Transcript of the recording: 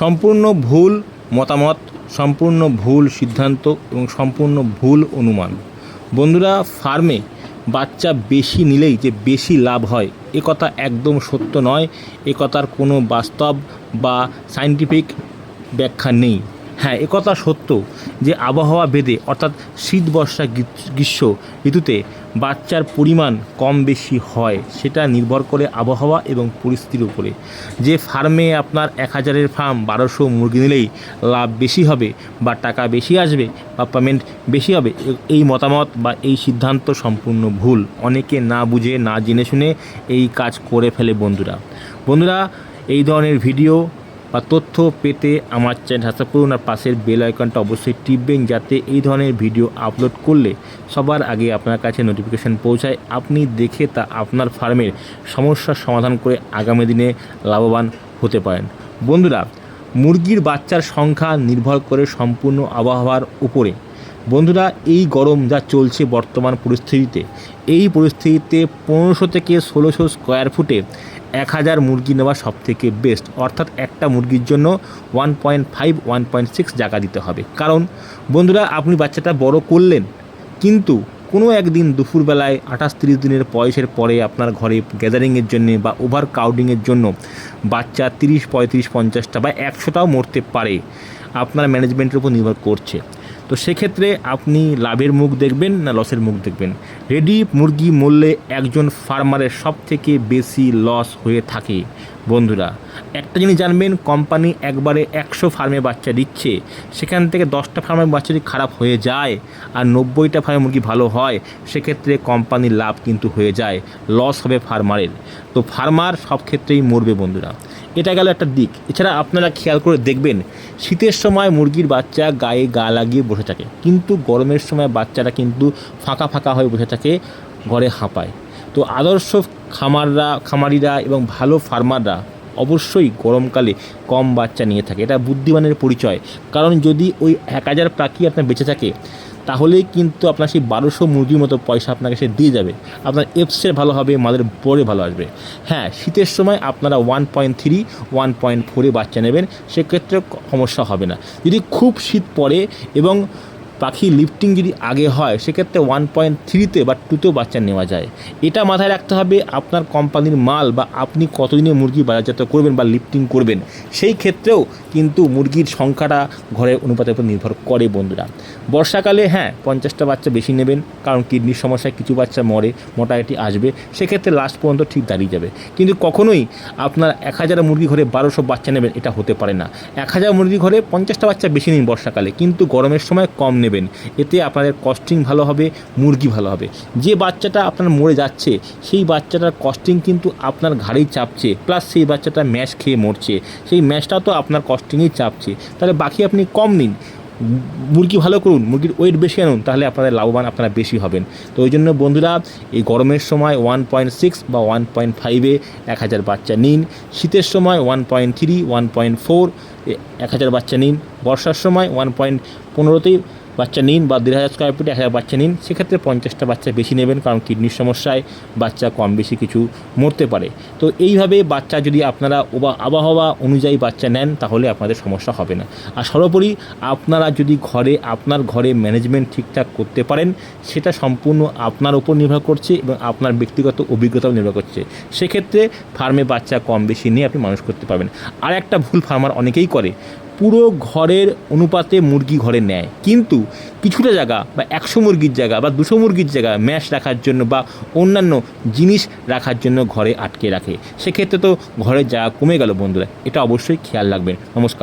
সম্পূর্ণ ভুল মতামত, সম্পূর্ণ ভুল সিদ্ধান্ত এবং সম্পূর্ণ ভুল অনুমান। বন্ধুরা, ফার্মে বাচ্চা বেশি নিলেই যে বেশি লাভ হয় এ কথা একদম সত্য নয়। এ কথার কোনো বাস্তব বা সায়েন্টিফিক ব্যাখ্যা নেই। হ্যাঁ, এ কথা সত্য যে আবহাওয়া ভেদে অর্থাৎ শীত, বর্ষা, গ্রীষ্ম ঋতুতে বাচ্চার পরিমাণ কম বেশি হয়, সেটা নির্ভর করে আবহাওয়া এবং পরিস্থিতির উপরে। যে ফার্মে আপনার 1000-এর ফার্ম 1200 মুরগি নিলেই লাভ বেশি হবে বা টাকা বেশি আসবে বা পেমেন্ট বেশি হবে, এই মতামত বা এই সিদ্ধান্ত সম্পূর্ণ ভুল। অনেকে না বুঝে না জেনে শুনে এই কাজ করে ফেলে। বন্ধুরা, এই ধরনের ভিডিও বা তথ্য পেতে আমার চ্যানেল সাবস্ক্রাইব করুন আর পাশের বেল আইকনটা অবশ্যই টিপবেন, যাতে এই ধরনের ভিডিও আপলোড করলে সবার আগে আপনার কাছে নোটিফিকেশান পৌঁছায়। আপনি দেখে তা আপনার ফার্মের সমস্যার সমাধান করে আগামী দিনে লাভবান হতে পারেন। বন্ধুরা, মুরগির বাচ্চার সংখ্যা নির্ভর করে সম্পূর্ণ আবহাওয়ার উপরে। বন্ধুরা, এই গরম যা চলছে বর্তমান পরিস্থিতিতে, এই পরিস্থিতিতে 1500 থেকে 1600 স্কোয়ার ফুটে 1000 মুরগি নেওয়া সবথেকে বেস্ট। অর্থাৎ একটা মুরগির জন্য 1.5-1.6 জায়গা দিতে হবে। কারণ বন্ধুরা, আপনি বাচ্চাটা বড় করলেন, কিন্তু কোনো একদিন দুপুরবেলায় 28-30 দিনের বয়সের পরে আপনার ঘরে গ্যাদারিংয়ের জন্য বা ওভার ক্রাউডিংয়ের জন্য বাচ্চা 30, 35, 50টা বা 100টাও মরতে পারে। আপনার ম্যানেজমেন্টের উপর নির্ভর করছে। তো সেক্ষেত্রে আপনি লাভের মুখ দেখবেন না লসের মুখ দেখবেন? রেডি মুরগি মরলে একজন ফার্মারের সব থেকে বেশি লস হয়ে থাকে। বন্ধুরা, একটা জিনিস জানবেন, কোম্পানি একবারে 100 ফার্মে বাচ্চা দিচ্ছে, সেখান থেকে 10টা ফার্মের বাচ্চা যদি খারাপ হয়ে যায় আর 90টা ফার্মে মুরগি ভালো হয়, সেক্ষেত্রে কোম্পানির লাভ কিন্তু হয়ে যায়, লস হবে ফার্মারের। তো ফার্মার সব ক্ষেত্রেই মরবে বন্ধুরা। এটা গেল একটা দিক। এছাড়া আপনারা খেয়াল করে দেখবেন, শীতের সময় মুরগির বাচ্চা গায়ে গা লাগিয়ে বসে থাকে, কিন্তু গরমের সময় বাচ্চারা কিন্তু ফাঁকা ফাঁকা হয়ে বসে থাকে, ঘরে হাঁপায়। তো আদর্শ খামারিরা এবং ভালো ফার্মাররা অবশ্যই গরমকালে কম বাচ্চা নিয়ে থাকে। এটা বুদ্ধিমানের পরিচয়। কারণ যদি ওই 1000 পাখি আপনার বেঁচে থাকে, তাহলেই কিন্তু আপনার সেই 1200 মুরগির মতো পয়সা আপনাকে সে দিয়ে যাবে। আপনার এফসের ভালো হবে, মাদের বড়ে ভালো আসবে। হ্যাঁ, শীতের সময় আপনারা 1.3-1.4 বাচ্চা নেবেন, সেক্ষেত্রে সমস্যা হবে না। যদি খুব শীত পড়ে এবং পাখি লিফটিং যদি আগে হয়, সেক্ষেত্রে 1.3-তে বা 2তেও বাচ্চা নেওয়া যায়। এটা মাথায় রাখতে হবে, আপনার কোম্পানির মাল বা আপনি কতদিনে মুরগি বাজারজাত করবেন বা লিফটিং করবেন, সেই ক্ষেত্রেও কিন্তু মুরগির সংখ্যাটা ঘরের অনুপাতের উপর নির্ভর করে। বন্ধুরা, বর্ষাকালে হ্যাঁ 50টা বাচ্চা বেশি নেবেন, কারণ কিডনির সমস্যায় কিছু বাচ্চা মরে, মোটামুটি আসবে, সেক্ষেত্রে লাস্ট পর্যন্ত ঠিক দাঁড়িয়ে যাবে। কিন্তু কখনোই আপনার 1000 মুরগি ঘরে 1200 বাচ্চা নেবেন, এটা হতে পারে না। 1000 মুরগি ঘরে 50টা বাচ্চা বেশি নিন বর্ষাকালে, কিন্তু গরমের সময় কম নেবেন। এতে আপনাদের কস্টিং ভালো হবে, মুরগি ভালো হবে। যে বাচ্চাটা আপনার মরে যাচ্ছে, সেই বাচ্চাটার কস্টিং কিন্তু আপনার ঘাড়েই চাপছে, প্লাস সেই বাচ্চাটা ম্যাশ খেয়ে মরছে, সেই ম্যাশটাও তো আপনার কস্টিংয়েই চাপছে। তাহলে বাকি আপনি কম নিন, মুরগি ভালো করুন, মুরগির ওয়েট বেশি আনুন, তাহলে আপনাদের লাভবান আপনারা বেশি হবেন। তো ওই জন্য বন্ধুরা, এই গরমের সময় 1.6 বা 1.5-এ 1000 বাচ্চা নিন। শীতের সময় 1.3-1.4 1000 বাচ্চা নিন। বর্ষার সময় 1.15-তেই বাচ্চা নিন, বা 1500 স্কোয়ার ফুটে 1000 বাচ্চা নিন। সেক্ষেত্রে 50টা বাচ্চা বেশি নেবেন, কারণ কিডনির সমস্যায় বাচ্চা কম বেশি কিছু মরতে পারে। তো এইভাবে বাচ্চা যদি আপনারা আবহাওয়া অনুযায়ী বাচ্চা নেন, তাহলে আপনাদের সমস্যা হবে না। আর সর্বোপরি আপনারা যদি আপনার ঘরে ম্যানেজমেন্ট ঠিকঠাক করতে পারেন, সেটা সম্পূর্ণ আপনার উপর নির্ভর করছে এবং আপনার ব্যক্তিগত অভিজ্ঞতাও নির্ভর করছে। সেক্ষেত্রে ফার্মে বাচ্চা কম বেশি নিয়ে আপনি মানুষ করতে পারবেন। আর একটা ভুল ফার্মার অনেকেই করে, পুরো ঘরের অনুপাতে মুরগি ঘরে নেয়, কিন্তু কিছুটা জায়গা বা 100 মুরগির জায়গা বা 200 মুরগির জায়গা ম্যাশ রাখার জন্য বা অন্যান্য জিনিস রাখার জন্য ঘরে আটকে রাখে। সেক্ষেত্রে তো ঘরের জায়গা কমে গেল। বন্ধুরা, এটা অবশ্যই খেয়াল রাখবেন। নমস্কার।